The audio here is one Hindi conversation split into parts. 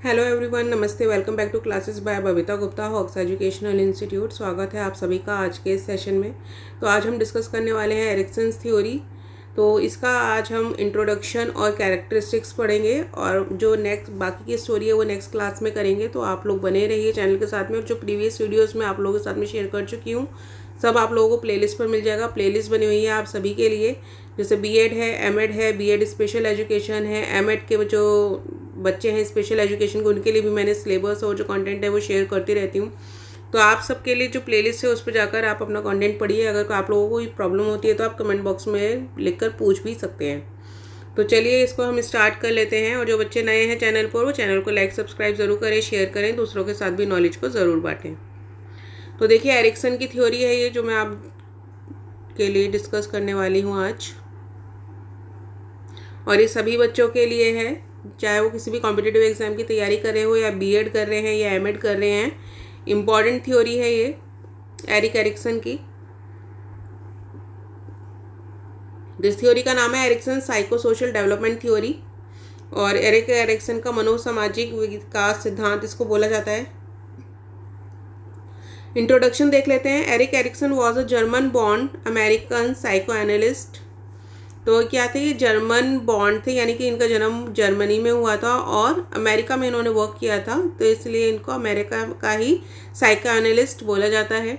हेलो एवरीवन, नमस्ते। Welcome back to classes by Babita Gupta, Hawks educational institute. स्वागत है आप सभी का आज के इस सेशन में। तो आज हम डिस्कस करने वाले हैं एरिक्सन्स थ्योरी। तो इसका आज हम इंट्रोडक्शन और कैरेक्टरिस्टिक्स पढ़ेंगे और जो नेक्स्ट बाकी की स्टोरी है वो नेक्स्ट क्लास में करेंगे। तो आप लोग बने रहिए चैनल के साथ में। और जो प्रीवियस वीडियोज़ मैं आप लोगों के साथ में शेयर कर चुकी हूँ सब आप लोगों को प्लेलिस्ट पर मिल जाएगा। प्लेलिस्ट बनी हुई है आप सभी के लिए, जैसे बीएड है, एमएड है, बीएड स्पेशल एजुकेशन है, एमएड के जो बच्चे हैं स्पेशल एजुकेशन के उनके लिए भी मैंने सिलेबस और जो कंटेंट है वो शेयर करती रहती हूँ। तो आप सबके लिए जो प्लेलिस्ट है उस पर जाकर आप अपना कंटेंट पढ़िए। अगर आप लोगों को कोई प्रॉब्लम होती है तो आप कमेंट बॉक्स में लिखकर पूछ भी सकते हैं। तो चलिए इसको हम स्टार्ट कर लेते हैं। और जो बच्चे नए हैं चैनल पर वो चैनल को लाइक सब्सक्राइब ज़रूर करें, शेयर करें, दूसरों के साथ भी नॉलेज को ज़रूर बांटें। तो देखिए एरिक्सन की थ्योरी है ये जो मैं आप के लिए डिस्कस करने वाली हूँ आज। और ये सभी बच्चों के लिए है, चाहे वो किसी भी कॉम्पिटिटिव एग्जाम की तैयारी कर रहे हो या बीएड कर रहे हैं या एमएड कर रहे हैं। इम्पॉर्टेंट थ्योरी है ये एरिक एरिक्सन की। इस थ्योरी का नाम है Erikson psycho social development theory. और एरिक एरिक्सन का मनोसामाजिक विकास सिद्धांत इसको बोला जाता है। इंट्रोडक्शन देख लेते हैं। Erik Erikson was a German born American psycho analyst. तो क्या थे, ये जर्मन बॉर्न थे, यानी कि इनका जन्म जर्मनी में हुआ था और अमेरिका में इन्होंने वर्क किया था, तो इसलिए इनको अमेरिका का ही साइको एनालिस्ट बोला जाता है।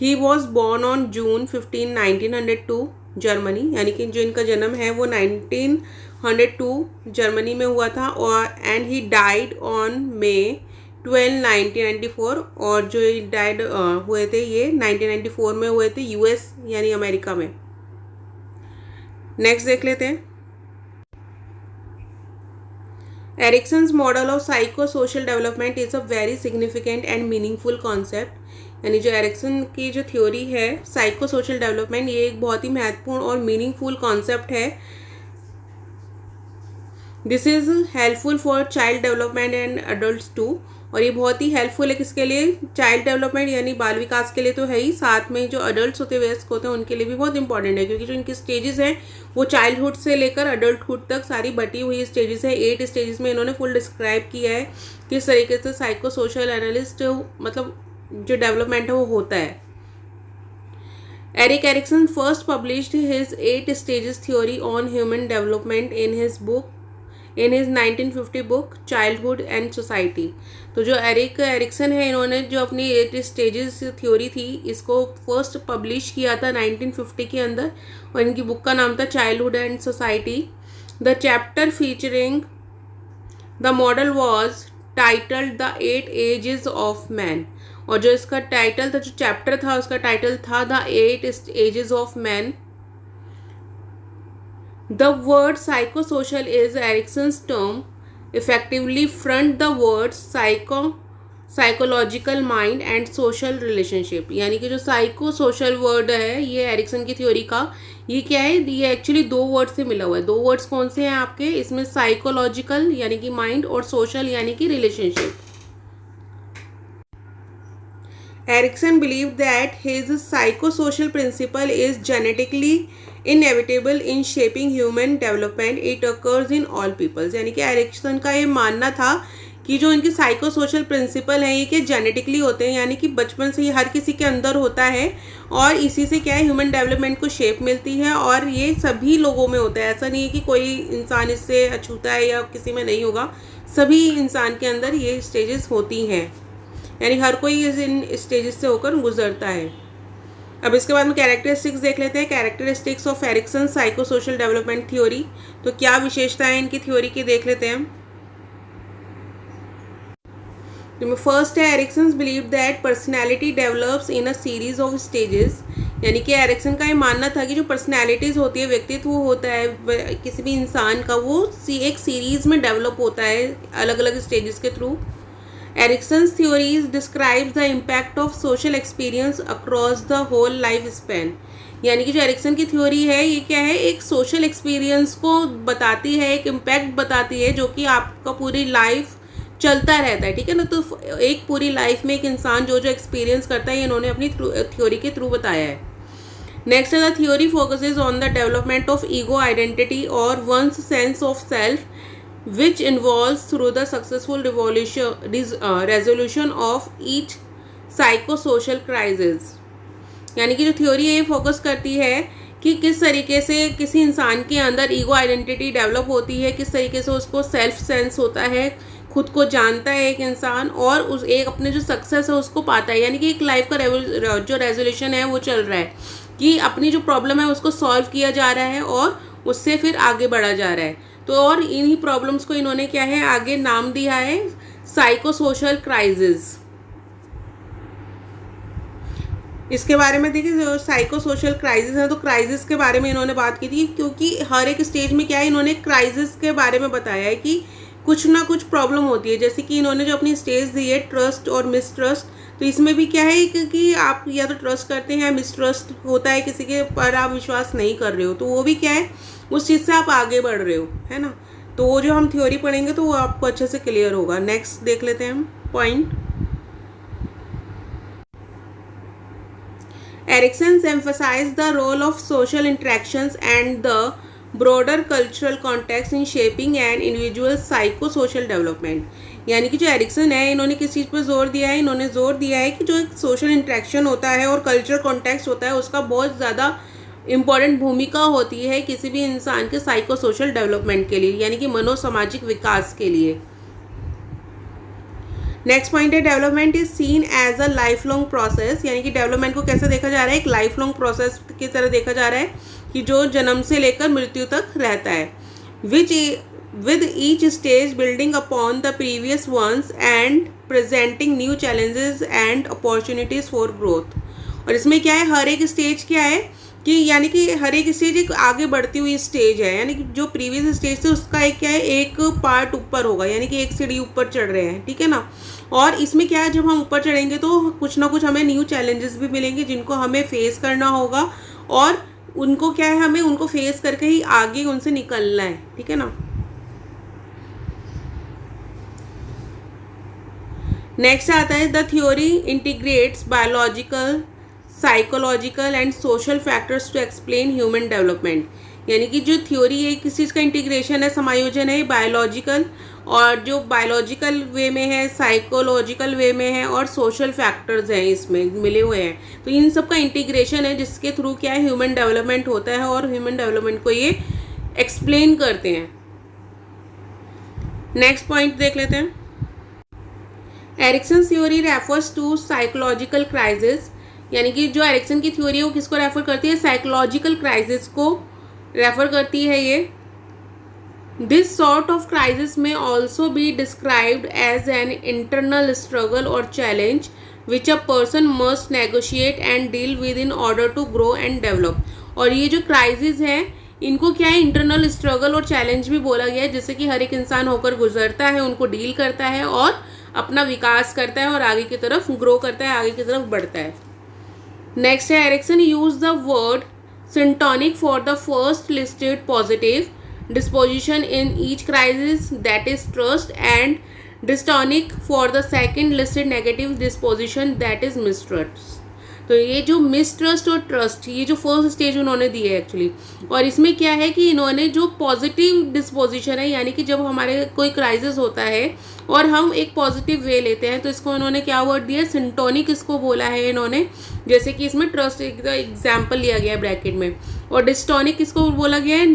He was born on June 15, 1902 Germany, यानी कि जो इनका जन्म है वो 1902 जर्मनी में हुआ था। और and he died on May 12, 1994। और जो डाइड हुए थे ये 1994 में हुए थे यूएस यानी अमेरिका में। नेक्स्ट देख लेते हैं। Erikson's model of psycho social development is a very significant and meaningful concept. यानी जो एरिक्सन की जो थ्योरी है साइको सोशल डेवलपमेंट, ये एक बहुत ही महत्वपूर्ण और मीनिंगफुल कॉन्सेप्ट है। This is helpful for child development and adult too. और ये बहुत ही हेल्पफुल है किसके लिए, चाइल्ड डेवलपमेंट यानी बाल विकास के लिए तो है ही, साथ में जो अडल्ट होते हैं वयस्क होते हैं उनके लिए भी बहुत इंपॉर्टेंट है, क्योंकि जो इनकी स्टेजेस हैं वो चाइल्डहुड से लेकर अडल्टहुड तक सारी बटी हुई स्टेजेस है। 8 स्टेजेस में इन्होंने फुल डिस्क्राइब किया है किस तरीके से साइको सोशल एनालिस्ट मतलब जो डेवलपमेंट है वो होता है। Erik Erikson first published his 8 stages theory on human development in his 1950 book childhood and society. तो जो एरिक एरिक्सन है इन्होंने जो अपनी 8 स्टेजेस थ्योरी थी इसको फर्स्ट पब्लिश किया था 1950 के अंदर, और इनकी बुक का नाम था childhood and society. The chapter featuring the model was titled the 8 ages of man. और जो इसका टाइटल था, जो चैप्टर था उसका टाइटल था the 8 ages of man. The word psychosocial is Erickson's term, effectively front the words psychological mind and social relationship। यानी कि जो साइको सोशल वर्ड है ये एरिक्सन की थ्योरी का, ये क्या है, ये एक्चुअली 2 वर्ड से मिला हुआ है। 2 वर्ड्स कौन से हैं आपके इसमें, साइकोलॉजिकल यानी कि माइंड और सोशल यानी कि relationship. Erikson believed that his psychosocial principle is genetically inevitable in shaping human development. It occurs in all peoples। यानी कि एरिक्सन का ये मानना था कि जो इनके साइको सोशल प्रिंसिपल हैं ये कि जेनेटिकली होते हैं, यानी कि बचपन से ही हर किसी के अंदर होता है और इसी से क्या है ह्यूमन डेवलपमेंट को शेप मिलती है। और ये सभी लोगों में होता है, ऐसा नहीं है कि कोई इंसान इससे अछूता है या किसी में नहीं होगा, सभी इंसान के अंदर ये स्टेजेस होती हैं, यानी हर कोई इन स्टेजेस से होकर गुजरता है। अब इसके बाद में कैरेक्टरिस्टिक्स देख लेते हैं। Characteristics of Erikson psycho social development theory. तो क्या विशेषताएं इनकी थ्योरी की देख लेते हैं। तो फर्स्ट है Erikson believe that personality develops in a series of stages. यानी कि एरिक्सन का ये मानना था कि जो पर्सनैलिटीज़ होती है, व्यक्तित्व होता है किसी भी इंसान का, वो एक सीरीज़ में डेवलप होता है अलग अलग स्टेजेस के through. Erickson's theories describes the impact of social experience across the whole life span। यानी कि जो एरिक्सन की थ्योरी है ये क्या है, एक सोशल एक्सपीरियंस को बताती है, एक इम्पैक्ट बताती है जो कि आपका पूरी लाइफ चलता रहता है, ठीक है ना। तो एक पूरी लाइफ में एक इंसान जो जो एक्सपीरियंस करता है इन्होंने अपनी थ्योरी के थ्रू बताया है। नेक्स्ट है the theory focuses on the development of ego identity or one's sense of self which involves through the successful resolution of each psychosocial crisis। यानी कि जो थ्योरी है ये फोकस करती है कि किस तरीके से किसी इंसान के अंदर ईगो आइडेंटिटी डेवलप होती है, किस तरीके से उसको सेल्फ सेंस होता है, खुद को जानता है एक इंसान, और उस एक अपने जो सक्सेस है उसको पाता है। यानी कि एक लाइफ का जो रेजोल्यूशन है वो चल रहा है कि अपनी जो प्रॉब्लम है उसको सॉल्व किया जा रहा है और उससे फिर आगे बढ़ा जा रहा है। तो और इन्हीं प्रॉब्लम्स को इन्होंने क्या है आगे नाम दिया है साइकोसोशल क्राइसिस। इसके बारे में देखिए जो साइकोसोशल क्राइसिस है, तो क्राइसिस के बारे में इन्होंने बात की थी क्योंकि हर एक स्टेज में क्या है इन्होंने क्राइसिस के बारे में बताया है कि कुछ ना कुछ प्रॉब्लम होती है। जैसे कि इन्होंने जो अपनी स्टेज दी है ट्रस्ट और मिसट्रस्ट, तो इसमें भी क्या है कि आप या तो ट्रस्ट करते हैं, मिसट्रस्ट होता है किसी के पर आप विश्वास नहीं कर रहे हो, तो वो भी क्या है उस चीज़ से आप आगे बढ़ रहे हो, है ना। तो वो जो हम थ्योरी पढ़ेंगे तो वो आपको अच्छे से क्लियर होगा। नेक्स्ट देख लेते हैं हम point. Erickson's emphasized the role of social interactions and the broader cultural context in shaping an individual's psychosocial development। यानी कि जो एरिक्सन है इन्होंने किस चीज़ पर जोर दिया है, इन्होंने जोर दिया है कि जो एक सोशल इंटरेक्शन होता है और कल्चरल कॉन्टेक्स्ट होता है उसका बहुत ज़्यादा इम्पॉर्टेंट भूमिका होती है किसी भी इंसान के साइकोसोशल डेवलपमेंट के लिए, यानी कि मनोसामाजिक विकास के लिए। नेक्स्ट पॉइंट है development is seen as a life long process. यानी कि डेवलपमेंट को कैसे देखा जा रहा है, एक लाइफ लॉन्ग प्रोसेस की तरह देखा जा रहा है कि जो जन्म से लेकर मृत्यु तक रहता है, which with each stage building upon the previous ones and presenting new challenges and opportunities for growth. और इसमें क्या है हर एक स्टेज क्या है कि यानी कि हर एक स्टेज एक आगे बढ़ती हुई स्टेज है, यानी कि जो प्रीवियस स्टेज थे उसका एक क्या है एक पार्ट ऊपर होगा, यानी कि एक सीढ़ी ऊपर चढ़ रहे हैं, ठीक है ना। और इसमें क्या है जब हम ऊपर चढ़ेंगे तो कुछ ना कुछ हमें न्यू चैलेंजेस भी मिलेंगे जिनको हमें फेस करना होगा, और उनको क्या है हमें उनको फेस करके ही आगे उनसे निकलना है, ठीक है ना। नेक्स्ट आता है the theory integrates biological, psychological and social factors to explain human development. यानी कि जो थ्योरी है किस चीज़ का इंटीग्रेशन है, समायोजन है बायोलॉजिकल, और जो बायोलॉजिकल वे में है, साइकोलॉजिकल वे में है, और सोशल फैक्टर्स हैं इसमें मिले हुए हैं। तो इन सब का इंटीग्रेशन है जिसके थ्रू क्या है ह्यूमन डेवलपमेंट होता है और ह्यूमन डेवलपमेंट को ये एक्सप्लेन करते हैं। नेक्स्ट पॉइंट देख लेते हैं। Erikson theory refers to psychological crisis. यानी कि जो एरिक्सन की थ्योरी है वो किसको रेफर करती है, साइकोलॉजिकल क्राइसिस को रेफर करती है ये। This sort of crisis may also be described as an internal struggle or challenge which a person must negotiate and deal with in order to grow and develop. और ये जो क्राइसिस है इनको क्या है इंटरनल स्ट्रगल और चैलेंज भी बोला गया है, जिससे कि हर एक इंसान होकर गुजरता है, उनको डील करता है और अपना विकास करता है और आगे की तरफ ग्रो करता है, आगे की तरफ बढ़ता है। नेक्स्ट है Erikson use the word syntonic for the first listed positive disposition in each crisis, that is trust, and dystonic for the second listed negative disposition, that is mistrust। तो ये जो मिसट्रस्ट और ट्रस्ट ये जो फर्स्ट स्टेज उन्होंने दी है एक्चुअली, और इसमें क्या है कि इन्होंने जो पॉजिटिव डिस्पोजिशन है, यानी कि जब हमारे कोई क्राइसिस होता है और हम एक पॉजिटिव वे लेते हैं तो इसको इन्होंने क्या वर्ड दिया, सिंटोनिक इसको बोला है इन्होंने। जैसे कि इसमें ट्रस्ट एग्जाम्पल लिया गया है ब्रैकेट में, और डिस्टोनिक किसको बोला गया है,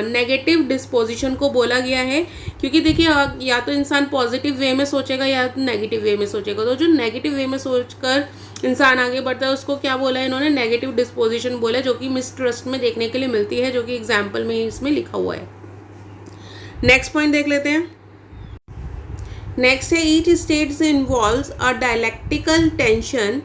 नेगेटिव डिस्पोजिशन को बोला गया है। क्योंकि देखिए या तो इंसान पॉजिटिव वे में सोचेगा या तो नेगेटिव वे में सोचेगा, तो जो नेगेटिव वे में सोचकर इंसान आगे बढ़ता है उसको क्या बोला है इन्होंने, नेगेटिव डिस्पोजिशन बोला, जो कि मिसट्रस्ट में देखने के लिए मिलती है, जो कि एग्जाम्पल में इसमें लिखा हुआ है। नेक्स्ट पॉइंट देख लेते हैं। नेक्स्ट है each stage involves a dialectical tension.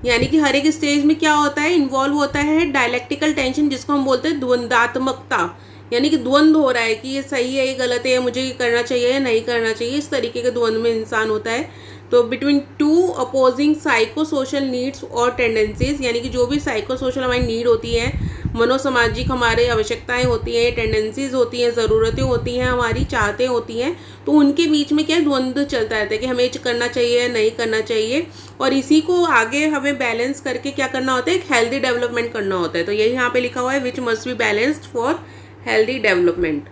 यानी कि हर एक स्टेज में क्या होता है, इन्वॉल्व होता है डायलेक्टिकल टेंशन, जिसको हम बोलते हैं द्वंद्वात्मकता। यानी कि द्वंद्व हो रहा है कि ये सही है ये गलत है, मुझे ये करना चाहिए या नहीं करना चाहिए, इस तरीके के द्वंद्व में इंसान होता है। तो between two opposing psychosocial needs और टेंडेंसीज, यानी कि जो भी साइकोसोशल हमारी नीड होती है, मनोसामाजिक हमारे आवश्यकताएं होती हैं, टेंडेंसीज होती हैं, ज़रूरतें होती हैं, हमारी चाहतें होती हैं, तो उनके बीच में क्या द्वंद्व चलता रहता है कि हमें करना चाहिए या नहीं करना चाहिए। और इसी को आगे हमें बैलेंस करके क्या करना होता है, एक हेल्दी डेवलपमेंट करना होता है। तो यही यहाँ पे लिखा हुआ है which must be balanced for healthy development.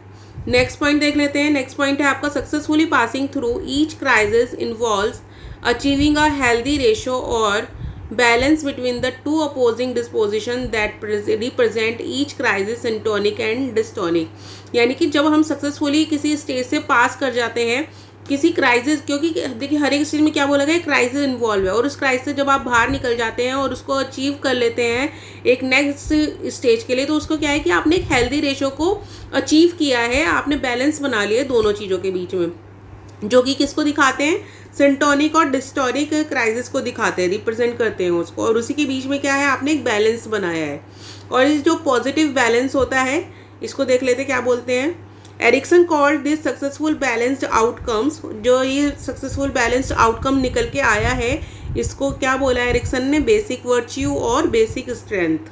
Next point देख लेते हैं। नेक्स्ट पॉइंट है आपका successfully passing through each crisis involves achieving a healthy ratio or balance between the two opposing disposition that represent each crisis syntonic and dystonic. यानी कि जब हम सक्सेसफुली किसी स्टेज से पास कर जाते हैं किसी क्राइसिस, क्योंकि देखिए हर एक स्टेज में क्या बोला गया है, क्राइसिस इन्वॉल्व है, और उस क्राइसिस से जब आप बाहर निकल जाते हैं और उसको अचीव कर लेते हैं एक नेक्स्ट स्टेज के लिए, तो उसको क्या है कि आपने एक हेल्दी रेशो को अचीव किया है, आपने बैलेंस बना लिया दोनों चीज़ों के बीच में, जो कि किसको दिखाते हैं, सिंटोनिक और डिस्टोनिक क्राइसिस को दिखाते हैं, रिप्रेजेंट करते हैं उसको, और उसी के बीच में क्या है, आपने एक बैलेंस बनाया है। और इस जो पॉजिटिव बैलेंस होता है इसको देख लेते क्या बोलते हैं। Erikson called this successful balanced outcomes, जो ये सक्सेसफुल बैलेंस्ड आउटकम निकल के आया है इसको क्या बोला है एरिक्सन ने, बेसिक वर्च्यू और बेसिक स्ट्रेंथ।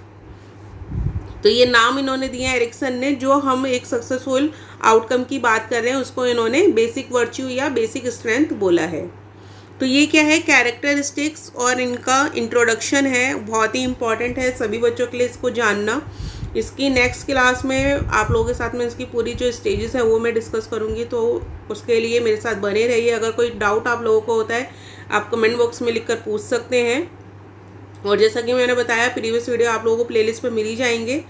तो ये नाम इन्होंने दिया है एरिक्सन ने, जो हम एक सक्सेसफुल आउटकम की बात कर रहे हैं उसको इन्होंने बेसिक वर्च्यू या बेसिक स्ट्रेंथ बोला है। तो ये क्या है, कैरेक्टरिस्टिक्स और इनका इंट्रोडक्शन है, बहुत ही इंपॉर्टेंट है सभी बच्चों के लिए इसको जानना। इसकी नेक्स्ट क्लास में आप लोगों के साथ में इसकी पूरी जो स्टेजेस है वो मैं डिस्कस करूँगी, तो उसके लिए मेरे साथ बने रहिए। अगर कोई डाउट आप लोगों को होता है आप कमेंट बॉक्स में लिखकर पूछ सकते हैं, और जैसा कि मैंने बताया प्रीवियस वीडियो आप लोगों को प्लेलिस्ट पे मिल ही जाएंगे।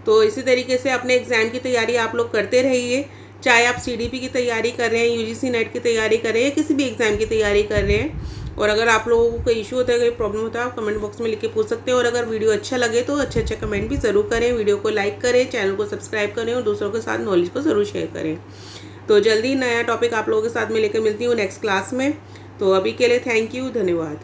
तो इसी तरीके से अपने एग्ज़ाम की तैयारी आप लोग करते रहिए, चाहे आप CDP की तैयारी कर रहे हैं, UGC नेट की तैयारी कर रहे हैं, किसी भी एग्ज़ाम की तैयारी कर रहे हैं। और अगर आप लोगों को कोई इशू होता है, कोई प्रॉब्लम होता है, आप कमेंट बॉक्स में लिख के पूछ सकते हैं। और अगर वीडियो अच्छा लगे तो अच्छे कमेंट भी ज़रूर करें, वीडियो को लाइक करें, चैनल को सब्सक्राइब करें और दूसरों के साथ नॉलेज को ज़रूर शेयर करें। तो जल्दी नया टॉपिक आप लोगों के साथ में लेकर मिलती हूँ नेक्स्ट क्लास में। तो अभी के लिए थैंक यू, धन्यवाद।